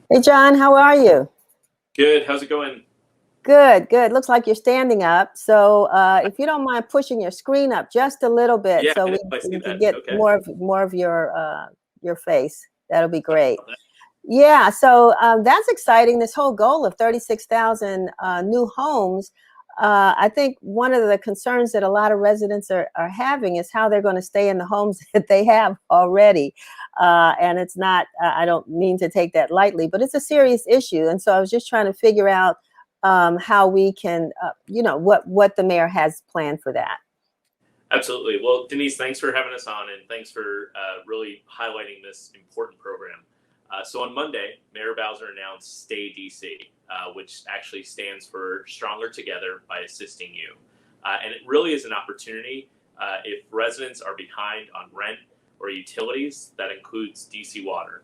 Hey, John, how are you? Good. How's it going? Good, good. Looks like you're standing up. So, if you don't mind pushing your screen up just a little bit, Yeah, so I know. we, I see we can that. get Okay. more of your face. That'll be Sorry great. about that. Yeah. So that's exciting. This whole goal of 36,000 new homes. I think one of the concerns that a lot of residents are having is how they're going to stay in the homes that they have already. And it's not. I don't mean to take that lightly, but it's a serious issue. And so I was just trying to figure out how we can, what the mayor has planned for that. Absolutely. Well, Denise, thanks for having us on, and thanks for really highlighting this important program. So on Monday, Mayor Bowser announced Stay DC, which actually stands for Stronger Together by Assisting You. And it really is an opportunity if residents are behind on rent or utilities, that includes DC Water,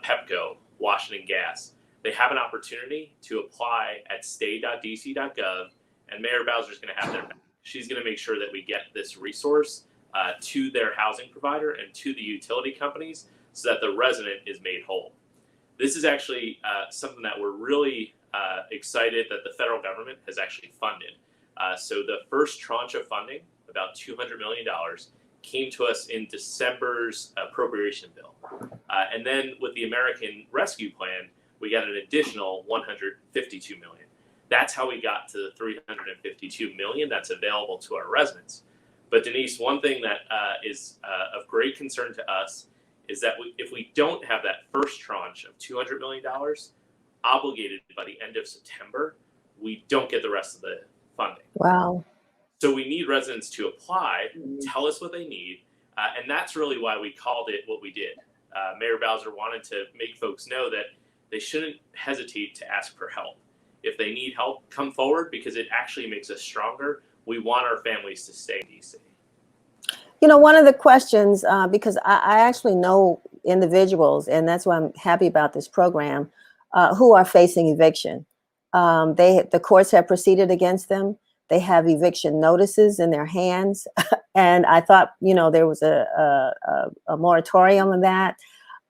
Pepco, Washington Gas. They have an opportunity to apply at stay.dc.gov, and Mayor Bowser is going to have their back. She's going to make sure that we get this resource to their housing provider and to the utility companies so that the resident is made whole. This is actually something that we're really excited that the federal government has actually funded. So the first tranche of funding, about $200 million, came to us in December's appropriation bill. And then with the American Rescue Plan, we got an additional $152 million. That's how we got to the $352 million that's available to our residents. But Denise, one thing that is of great concern to us is that if we don't have that first tranche of $200 million obligated by the end of September, we don't get the rest of the funding. Wow. So we need residents to apply, tell us what they need, and that's really why we called it what we did. Mayor Bowser wanted to make folks know that they shouldn't hesitate to ask for help. If they need help, come forward because it actually makes us stronger. We want our families to stay in DC. You know, one of the questions, because I actually know individuals, and that's why I'm happy about this program, who are facing eviction. The courts have proceeded against them. They have eviction notices in their hands, and I thought, there was a moratorium on that.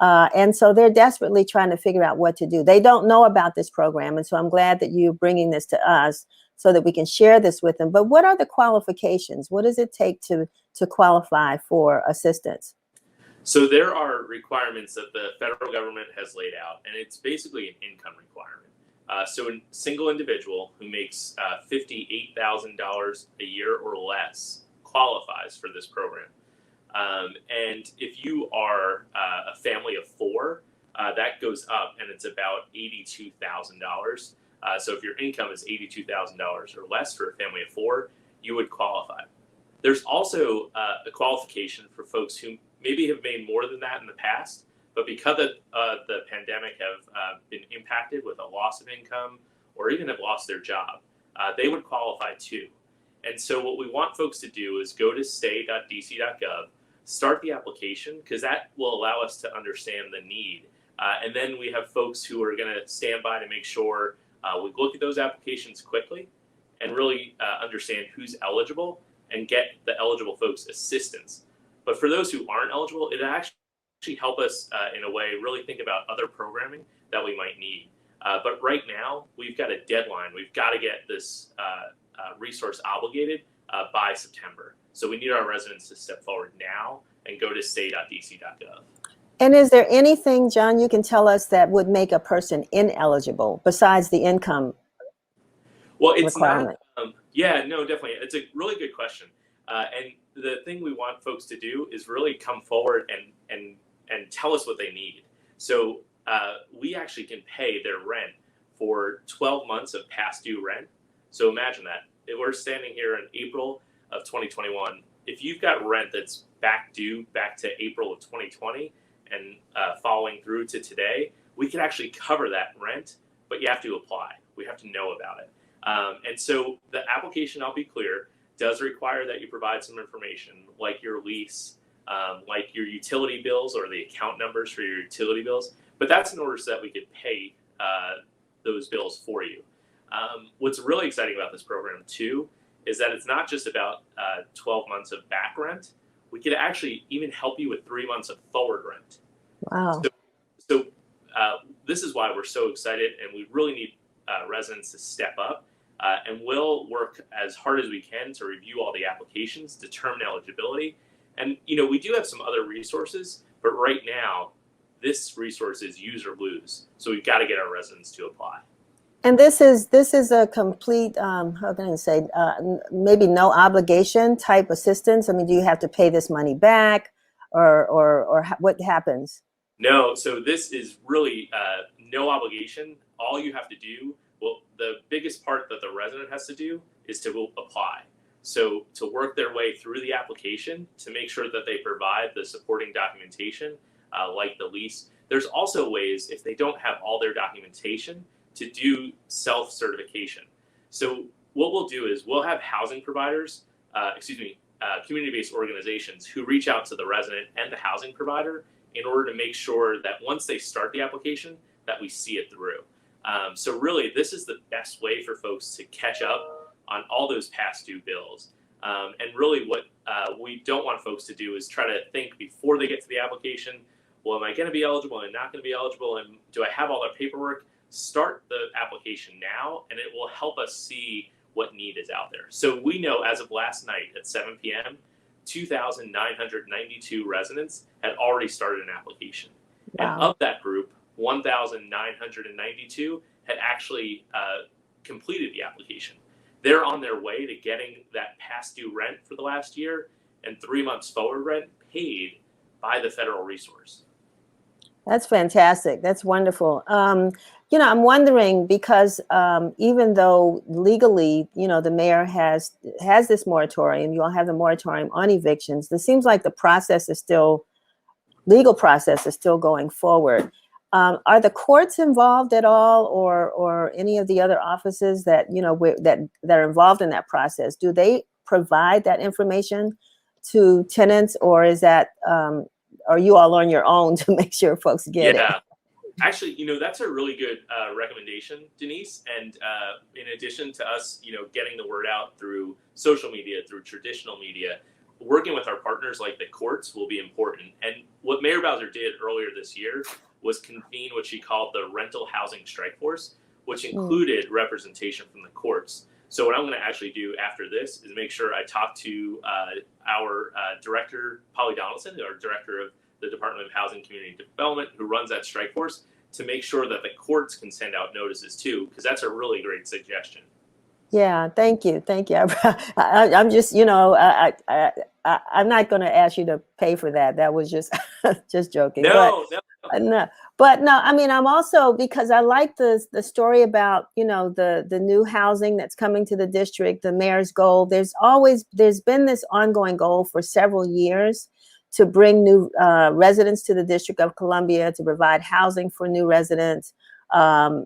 And so they're desperately trying to figure out what to do. They don't know about this program, and so I'm glad that you're bringing this to us so that we can share this with them. But what are the qualifications? What does it take to qualify for assistance? So there are requirements that the federal government has laid out, and it's basically an income requirement. So a single individual who makes $58,000 a year or less qualifies for this program. And if you are a family of four, that goes up, and it's about $82,000. So if your income is $82,000 or less for a family of four, you would qualify. There's also a qualification for folks who maybe have made more than that in the past, but because of the pandemic have been impacted with a loss of income or even have lost their job, they would qualify too. And so what we want folks to do is go to stay.dc.gov, start the application, because that will allow us to understand the need. And then we have folks who are going to stand by to make sure we look at those applications quickly and really understand who's eligible and get the eligible folks assistance. But for those who aren't eligible, it actually help us in a way really think about other programming that we might need. But right now, we've got a deadline. We've got to get this resource obligated by September. So we need our residents to step forward now and go to stay.dc.gov. And is there anything, John, you can tell us that would make a person ineligible besides the income Well, it's not. requirement? Yeah, no, definitely. It's a really good question. And the thing we want folks to do is really come forward and tell us what they need. So we actually can pay their rent for 12 months of past due rent. So imagine that. If we're standing here in April of 2021. If you've got rent that's back due back to April of 2020 and following through to today, we can actually cover that rent, but you have to apply. We have to know about it. And so the application, I'll be clear, does require that you provide some information like your lease, like your utility bills or the account numbers for your utility bills. But that's in order so that we could pay those bills for you. What's really exciting about this program, too, is that it's not just about 12 months of back rent. We could actually even help you with 3 months of forward rent. Wow. So this is why we're so excited, and we really need residents to step up. And we'll work as hard as we can to review all the applications, determine eligibility. And, we do have some other resources, but right now, this resource is use or lose. So we've got to get our residents to apply. And this is a complete, how can I say, maybe no obligation type assistance. I mean, do you have to pay this money back, or what happens? No, so this is really no obligation. All you have to do, well, the biggest part that the resident has to do is to apply. So to work their way through the application to make sure that they provide the supporting documentation, like the lease. There's also ways, if they don't have all their documentation, to do self-certification. So what we'll do is we'll have housing providers, community-based organizations who reach out to the resident and the housing provider in order to make sure that once they start the application, that we see it through. So really, this is the best way for folks to catch up on all those past due bills. And really what we don't want folks to do is try to think before they get to the application, well, am I going to be eligible? Am I not going to be eligible? And do I have all the paperwork? Start the application now, and it will help us see what need is out there. So we know as of last night at 7 p.m., 2,992 residents had already started an application. Wow. And of that group, 1,992 had actually completed the application. They're on their way to getting that past due rent for the last year and 3 months forward rent paid by the federal resource. That's fantastic. That's wonderful. I'm wondering because even though legally, the mayor has this moratorium, you all have the moratorium on evictions. It seems like the legal process is still going forward. Are the courts involved at all, or any of the other offices that that are involved in that process? Do they provide that information to tenants, or is that are you all on your own to make sure folks get it? Yeah, actually, that's a really good recommendation, Denise. And in addition to us, getting the word out through social media, through traditional media, working with our partners like the courts will be important. And what Mayor Bowser did earlier this year was convene what she called the Rental Housing Strike Force, which included representation from the courts. So what I'm going to actually do after this is make sure I talk to our director, Polly Donaldson, our director of the Department of Housing and Community Development, who runs that strike force, to make sure that the courts can send out notices too, because that's a really great suggestion. Yeah, thank you. I'm just, I'm not going to ask you to pay for that. That was just just joking. No. But no, I mean, I'm also, because I like the story about, the new housing that's coming to the district, the mayor's goal. There's been this ongoing goal for several years to bring new residents to the District of Columbia, to provide housing for new residents. We're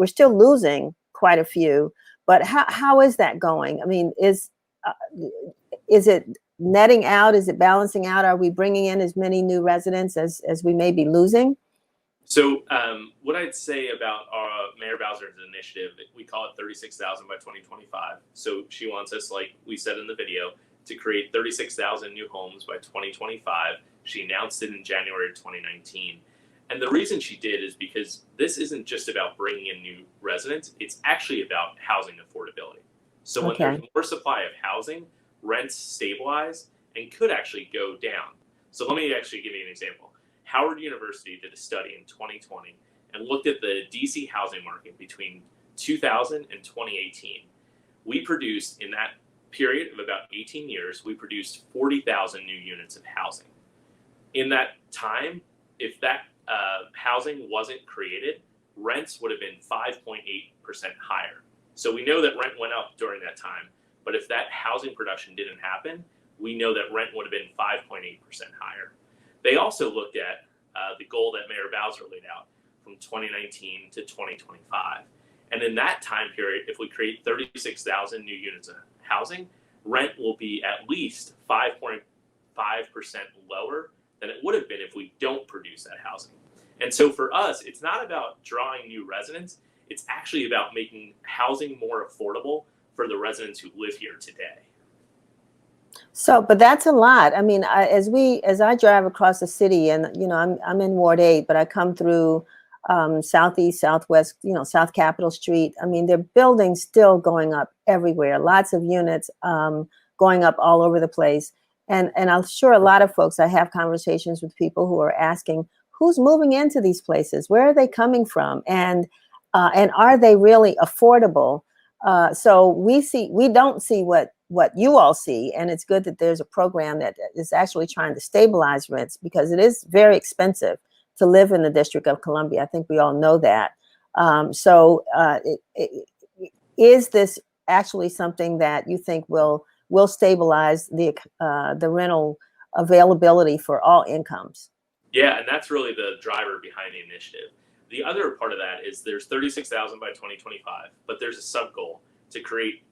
still losing quite a few, but how is that going? I mean, is it netting out? Is it balancing out? Are we bringing in as many new residents as we may be losing? So what I'd say about Mayor Bowser's initiative, we call it 36,000 by 2025. So she wants us, like we said in the video, to create 36,000 new homes by 2025. She announced it in January of 2019. And the reason she did is because this isn't just about bringing in new residents, it's actually about housing affordability. So when there's more supply of housing, rents stabilize and could actually go down. So let me actually give you an example. Howard University did a study in 2020 and looked at the DC housing market between 2000 and 2018. We produced, in that period of about 18 years, we produced 40,000 new units of housing. In that time, if that housing wasn't created, rents would have been 5.8% higher. So we know that rent went up during that time, but if that housing production didn't happen, we know that rent would have been 5.8% higher. They also looked at the goal that Mayor Bowser laid out from 2019 to 2025. And in that time period, if we create 36,000 new units of housing, rent will be at least 5.5% lower than it would have been if we don't produce that housing. And so for us, it's not about drawing new residents. It's actually about making housing more affordable for the residents who live here today. So, but that's a lot. I mean, as I drive across the city, and I'm in Ward 8, but I come through Southeast, Southwest, South Capitol Street. I mean, there are buildings still going up everywhere. Lots of units going up all over the place, and I'm sure a lot of folks. I have conversations with people who are asking, who's moving into these places? Where are they coming from? And are they really affordable? So we don't see what you all see, and it's good that there's a program that is actually trying to stabilize rents, because it is very expensive to live in the District of Columbia. I think we all know that. Is this actually something that you think will stabilize the rental availability for all incomes? Yeah, and that's really the driver behind the initiative. The other part of that is there's 36,000 by 2025, but there's a sub goal to create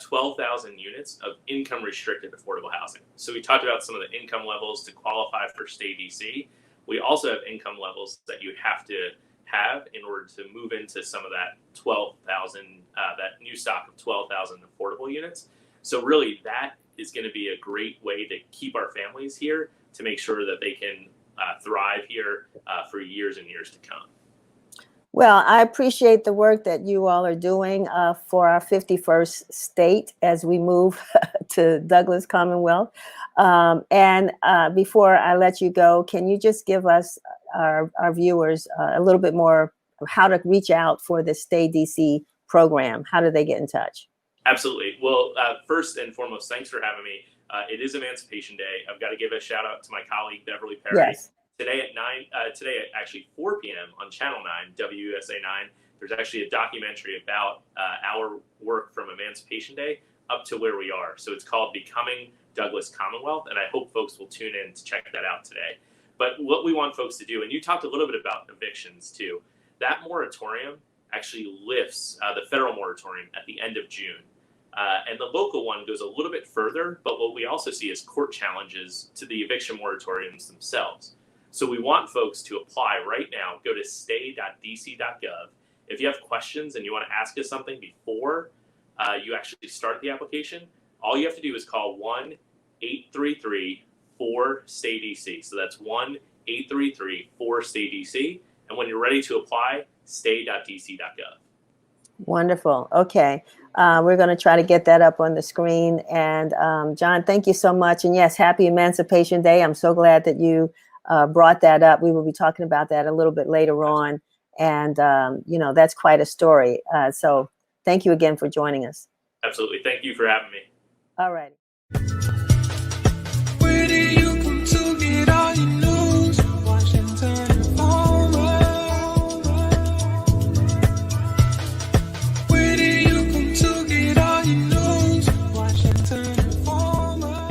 12,000 units of income restricted affordable housing. So we talked about some of the income levels to qualify for Stay DC. We also have income levels that you have to have in order to move into some of that 12,000, that new stock of 12,000 affordable units. So really, that is going to be a great way to keep our families here, to make sure that they can thrive here for years and years to come. Well, I appreciate the work that you all are doing for our 51st state as we move to Douglas Commonwealth. And before I let you go, can you just give us, our viewers, a little bit more of how to reach out for the Stay DC program? How do they get in touch? Absolutely. Well, first and foremost, thanks for having me. It is Emancipation Day. I've got to give a shout out to my colleague, Beverly Perry. Yes. Today at actually 4 p.m. on Channel 9, WUSA 9, there's actually a documentary about our work from Emancipation Day up to where we are. So it's called Becoming Douglas Commonwealth, and I hope folks will tune in to check that out today. But what we want folks to do, and you talked a little bit about evictions too, that moratorium actually lifts the federal moratorium at the end of June. And the local one goes a little bit further, but what we also see is court challenges to the eviction moratoriums themselves. So we want folks to apply right now. Go to stay.dc.gov. If you have questions and you want to ask us something before you actually start the application, all you have to do is call 1-833-4-STAY-DC. So that's 1-833-4-STAY-DC. And when you're ready to apply, stay.dc.gov. Wonderful. Okay. We're going to try to get that up on the screen. And John, thank you so much. And yes, happy Emancipation Day. I'm so glad that you brought that up. We will be talking about that a little bit later on. And, that's quite a story. So thank you again for joining us. Absolutely. Thank you for having me. All right.